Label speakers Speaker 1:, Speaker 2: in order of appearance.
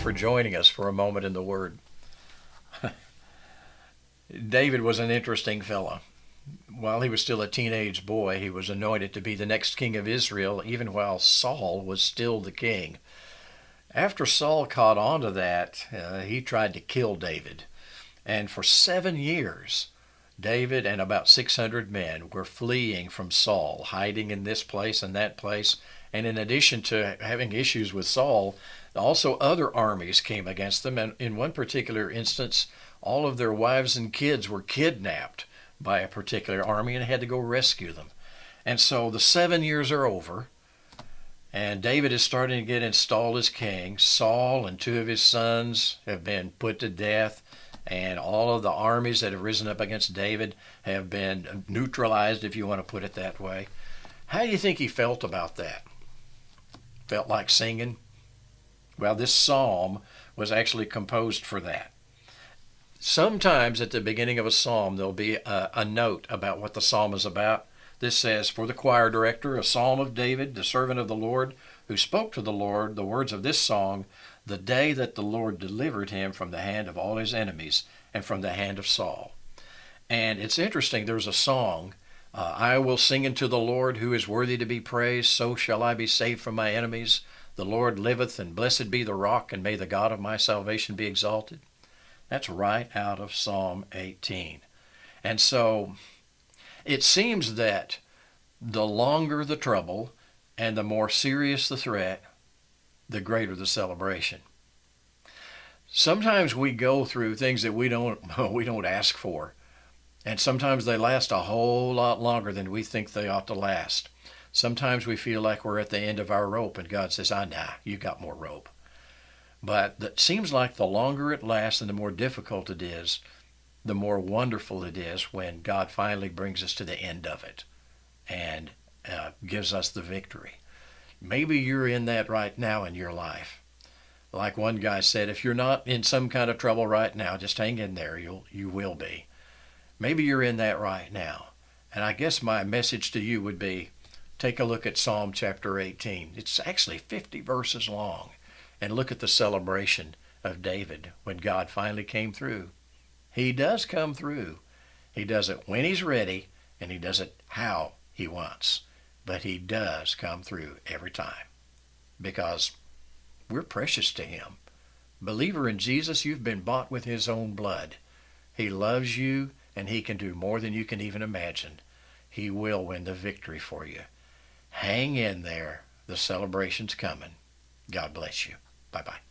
Speaker 1: for joining us for a moment in the Word. David was an interesting fellow. While he was still a teenage boy, he was anointed to be the next king of Israel, even while Saul was still the king. After Saul caught on to that, he tried to kill David. And for 7 years, David and about 600 men were fleeing from Saul, hiding in this place and that place. And in addition to having issues with Saul, also other armies came against them. And in one particular instance, all of their wives and kids were kidnapped by a particular army and had to go rescue them. And so the 7 years are over, and David is starting to get installed as king. Saul and 2 of his sons have been put to death, and all of the armies that have risen up against David have been neutralized, if you want to put it that way. How do you think he felt about that? Felt like singing? Well, this psalm was actually composed for that. Sometimes at the beginning of a psalm, there'll be a note about what the psalm is about. This says, "For the choir director, a psalm of David, the servant of the Lord, who spoke to the Lord the words of this song, the day that the Lord delivered him from the hand of all his enemies and from the hand of Saul." And it's interesting, there's a song, "I will sing unto the Lord, who is worthy to be praised, so shall I be saved from my enemies. The Lord liveth, and blessed be the rock, and may the God of my salvation be exalted." That's right out of Psalm 18. And so it seems that the longer the trouble and the more serious the threat, the greater the celebration. Sometimes we go through things that we don't ask for, and sometimes they last a whole lot longer than we think they ought to last. Sometimes we feel like we're at the end of our rope, and God says, nah, you got more rope." But it seems like the longer it lasts and the more difficult it is, the more wonderful it is when God finally brings us to the end of it and gives us the victory. Maybe you're in that right now in your life. Like one guy said, if you're not in some kind of trouble right now, just hang in there. You will be. Maybe you're in that right now. And I guess my message to you would be, take a look at Psalm chapter 18. It's actually 50 verses long. And look at the celebration of David when God finally came through. He does come through. He does it when he's ready, and he does it how he wants. But he does come through every time because we're precious to him. Believer in Jesus, you've been bought with his own blood. He loves you, and he can do more than you can even imagine. He will win the victory for you. Hang in there. The celebration's coming. God bless you. Bye-bye.